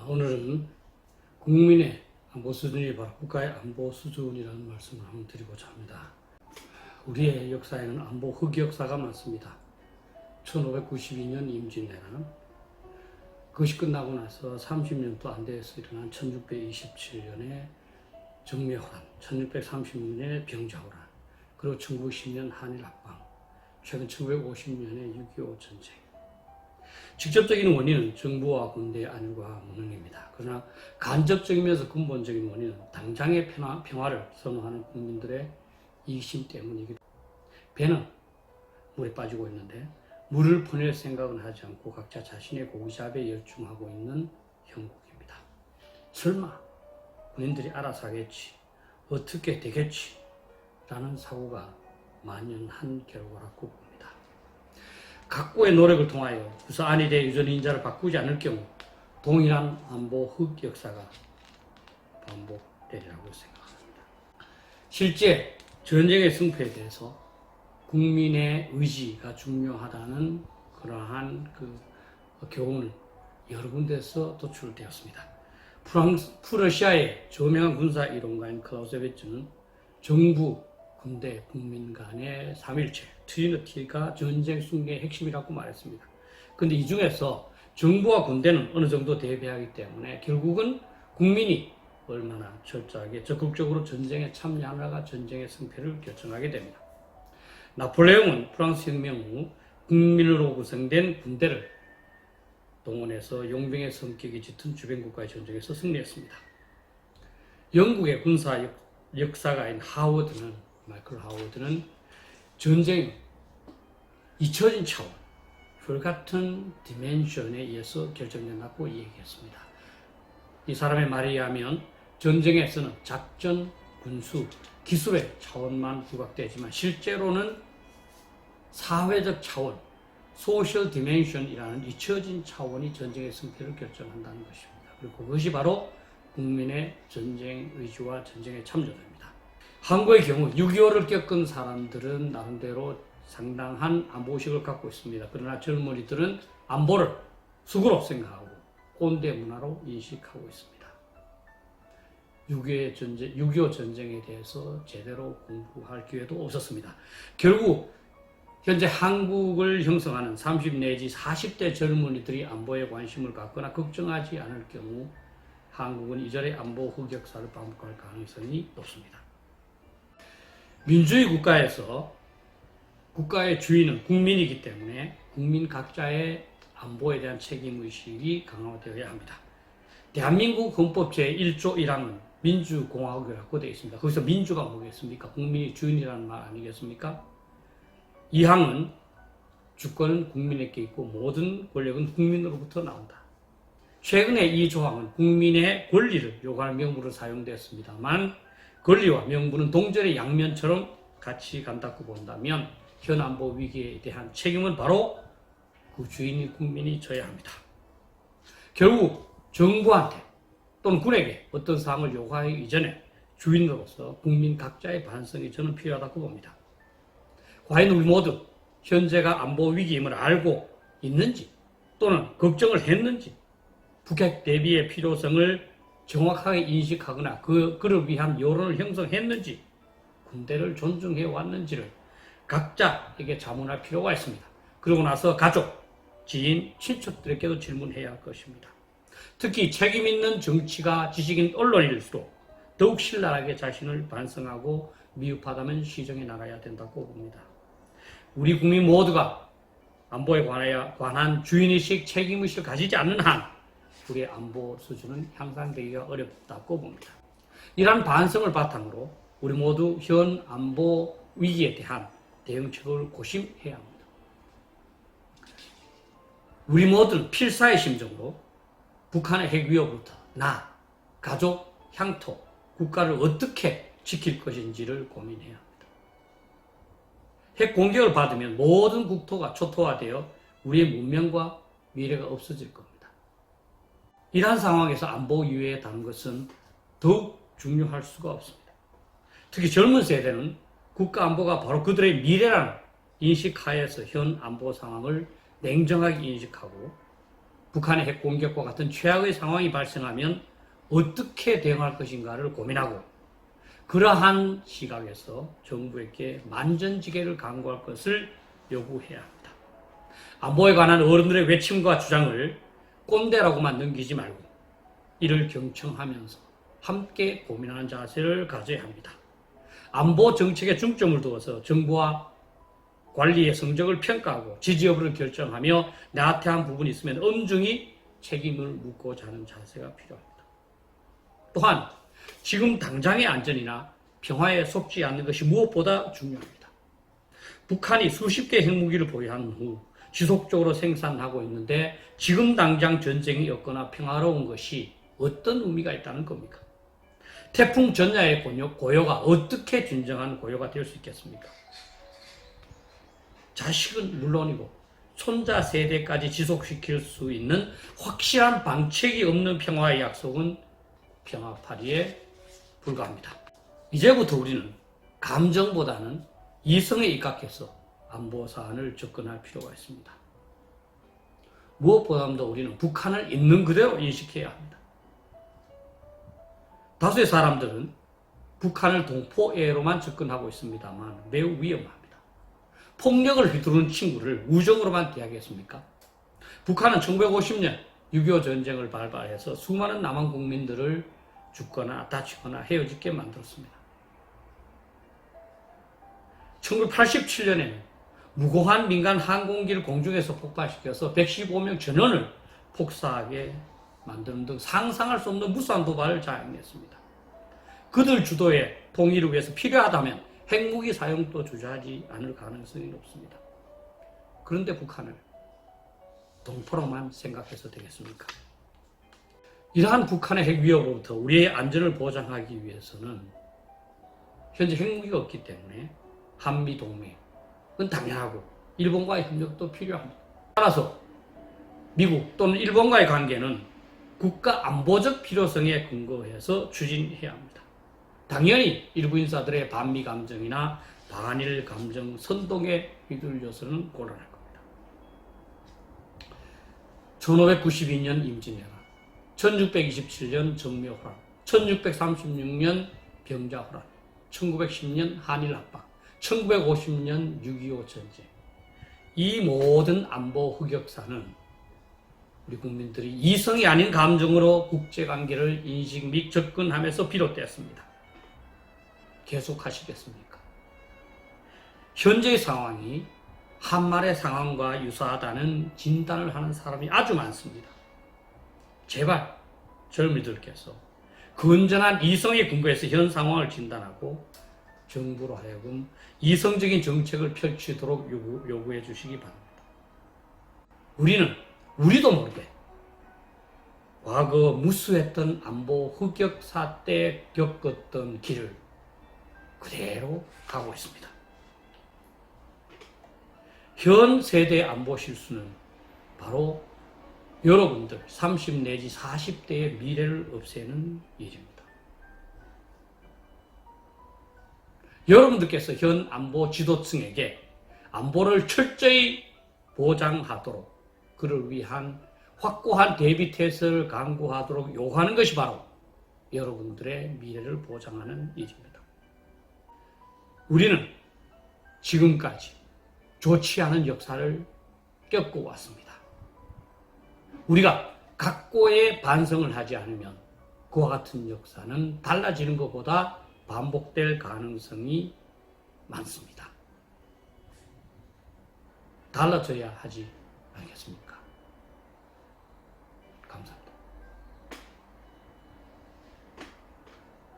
오늘은 국민의 안보 수준이 바로 국가의 안보 수준이라는 말씀을 한번 드리고자 합니다. 우리의 역사에는 안보 흑역사가 많습니다. 1592년 임진왜란, 그것이 끝나고 나서 30년도 안 돼서 일어난 1627년에 정묘호란, 1636년에 병자호란, 그리고 1910년 한일합방, 최근 1950년에 6.25 전쟁. 직접적인 원인은 정부와 군대의 안일과 무능입니다. 그러나 간접적이면서 근본적인 원인은 당장의 평화를 선호하는 국민들의 이기심 때문이기도 합니다. 배는 물에 빠지고 있는데 물을 보낼 생각은 하지 않고 각자 자신의 고기잡에 열중하고 있는 형국입니다. 설마 군인들이 알아서 하겠지, 어떻게 되겠지 라는 사고가 만연한 결과라고 봅니다. 각고의 노력을 통하여 그래서 안일의 유전의 인자를 바꾸지 않을 경우 동일한 안보 흑역사가 반복되리라고 생각합니다. 실제 전쟁의 승패에 대해서 국민의 의지가 중요하다는 그러한 교훈은 여러 군데서 도출되었습니다. 프러시아의 저명한 군사 이론가인 클라우세비츠는 정부, 군대, 국민 간의 삼일체, 트리니티가 전쟁 승리의 핵심이라고 말했습니다. 그런데 이 중에서 정부와 군대는 어느 정도 대비하기 때문에 결국은 국민이 얼마나 철저하게 적극적으로 전쟁에 참여하느냐가 전쟁의 승패를 결정하게 됩니다. 나폴레옹은 프랑스 혁명 후 국민으로 구성된 군대를 동원해서 용병의 성격이 짙은 주변국가의 전쟁에서 승리했습니다. 영국의 군사 역사가인 마이클 하워드는 전쟁 잊혀진 차원, forgotten dimension에 의해서 결정된다고 얘기했습니다. 이 사람의 말에 의하면 전쟁에서는 작전, 군수, 기술의 차원만 부각되지만 실제로는 사회적 차원, social dimension이라는 잊혀진 차원이 전쟁의 승패를 결정한다는 것입니다. 그리고 그것이 바로 국민의 전쟁 의지와 전쟁에 참여입니다. 한국의 경우 6.25를 겪은 사람들은 나름대로 상당한 안보의식을 갖고 있습니다. 그러나 젊은이들은 안보를 수구로 생각하고 꼰대 문화로 인식하고 있습니다. 6.25 전쟁에 대해서 제대로 공부할 기회도 없었습니다. 결국 현재 한국을 형성하는 30 내지 40대 젊은이들이 안보에 관심을 갖거나 걱정하지 않을 경우 한국은 이전의 안보 흑역사를 반복할 가능성이 높습니다. 민주주의 국가에서 국가의 주인은 국민이기 때문에 국민 각자의 안보에 대한 책임의식이 강화되어야 합니다. 대한민국 헌법 제1조 1항은 민주공화국이라고 되어 있습니다. 거기서 민주가 뭐겠습니까? 국민이 주인이라는 말 아니겠습니까? 2항은 주권은 국민에게 있고 모든 권력은 국민으로부터 나온다. 최근에 이 조항은 국민의 권리를 요구하는 명부로 사용되었습니다만 권리와 명분은 동전의 양면처럼 같이 간다고 본다면 현 안보 위기에 대한 책임은 바로 그 주인인 국민이 져야 합니다. 결국 정부한테 또는 군에게 어떤 사항을 요구하기 이전에 주인으로서 국민 각자의 반성이 저는 필요하다고 봅니다. 과연 우리 모두 현재가 안보 위기임을 알고 있는지 또는 걱정을 했는지 북핵 대비의 필요성을 정확하게 인식하거나 그를 위한 여론을 형성했는지 군대를 존중해 왔는지를 각자에게 자문할 필요가 있습니다. 그러고 나서 가족, 지인, 친척들에게도 질문해야 할 것입니다. 특히 책임 있는 정치가 지식인 언론일수록 더욱 신랄하게 자신을 반성하고 미흡하다면 시정해 나가야 된다고 봅니다. 우리 국민 모두가 안보에 관한 주인의식, 책임의식을 가지지 않는 한 우리의 안보 수준은 향상되기가 어렵다고 봅니다. 이러한 반성을 바탕으로 우리 모두 현 안보 위기에 대한 대응책을 고심해야 합니다. 우리 모두는 필사의 심정으로 북한의 핵 위협으로부터 나, 가족, 향토, 국가를 어떻게 지킬 것인지를 고민해야 합니다. 핵 공격을 받으면 모든 국토가 초토화되어 우리의 문명과 미래가 없어질 겁니다. 이러한 상황에서 안보 이외에 다른 것은 더욱 중요할 수가 없습니다. 특히 젊은 세대는 국가 안보가 바로 그들의 미래라는 인식하에서 현 안보 상황을 냉정하게 인식하고 북한의 핵 공격과 같은 최악의 상황이 발생하면 어떻게 대응할 것인가를 고민하고 그러한 시각에서 정부에게 만전지기를 강구할 것을 요구해야 합니다. 안보에 관한 어른들의 외침과 주장을 꼰대라고만 넘기지 말고 이를 경청하면서 함께 고민하는 자세를 가져야 합니다. 안보 정책에 중점을 두어서 정부와 관리의 성적을 평가하고 지지 여부를 결정하며 나태한 부분이 있으면 엄중히 책임을 묻고자 하는 자세가 필요합니다. 또한 지금 당장의 안전이나 평화에 속지 않는 것이 무엇보다 중요합니다. 북한이 수십 개 핵무기를 보유한 후 지속적으로 생산하고 있는데 지금 당장 전쟁이 없거나 평화로운 것이 어떤 의미가 있다는 겁니까? 태풍 전야의 고요가 어떻게 진정한 고요가 될 수 있겠습니까? 자식은 물론이고 손자 세대까지 지속시킬 수 있는 확실한 방책이 없는 평화의 약속은 평화파리에 불과합니다. 이제부터 우리는 감정보다는 이성에 입각해서 안보 사안을 접근할 필요가 있습니다. 무엇보다도 우리는 북한을 있는 그대로 인식해야 합니다. 다수의 사람들은 북한을 동포애로만 접근하고 있습니다만 매우 위험합니다. 폭력을 휘두르는 친구를 우정으로만 대하겠습니까? 북한은 1950년 6.25 전쟁을 발발해서 수많은 남한 국민들을 죽거나 다치거나 헤어지게 만들었습니다. 1987년에는 무고한 민간 항공기를 공중에서 폭발시켜서 115명 전원을 폭사하게 만드는 등 상상할 수 없는 무수한 도발을 자행했습니다. 그들 주도의 통일을 위해서 필요하다면 핵무기 사용도 주저하지 않을 가능성이 높습니다. 그런데 북한을 동포로만 생각해서 되겠습니까? 이러한 북한의 핵 위협으로부터 우리의 안전을 보장하기 위해서는 현재 핵무기가 없기 때문에 한미동맹은 당연하고 일본과의 협력도 필요합니다. 따라서 미국 또는 일본과의 관계는 국가 안보적 필요성에 근거해서 추진해야 합니다. 당연히 일부 인사들의 반미 감정이나 반일 감정 선동에 휘둘려서는 곤란할 겁니다. 1592년 임진왜란, 1627년 정묘호란, 1636년 병자호란, 1910년 한일합방, 1950년 6.25 전쟁. 이 모든 안보 흑역사는 우리 국민들이 이성이 아닌 감정으로 국제관계를 인식 및 접근하면서 비롯되었습니다. 계속하시겠습니까? 현재의 상황이 한말의 상황과 유사하다는 진단을 하는 사람이 아주 많습니다. 제발 젊은이들께서 건전한 이성에 근거해서 현 상황을 진단하고 정부로 하여금 이성적인 정책을 펼치도록 요구해 주시기 바랍니다. 우리도 모르게 과거 무수했던 안보 흑역사 때 겪었던 길을 그대로 가고 있습니다. 현 세대의 안보 실수는 바로 여러분들 30 내지 40대의 미래를 없애는 일입니다. 여러분들께서 현 안보 지도층에게 안보를 철저히 보장하도록 그를 위한 확고한 대비 태세를 강구하도록 요구하는 것이 바로 여러분들의 미래를 보장하는 일입니다. 우리는 지금까지 좋지 않은 역사를 겪고 왔습니다. 우리가 각고의 반성을 하지 않으면 그와 같은 역사는 달라지는 것보다 반복될 가능성이 많습니다. 달라져야 하지 않겠습니까?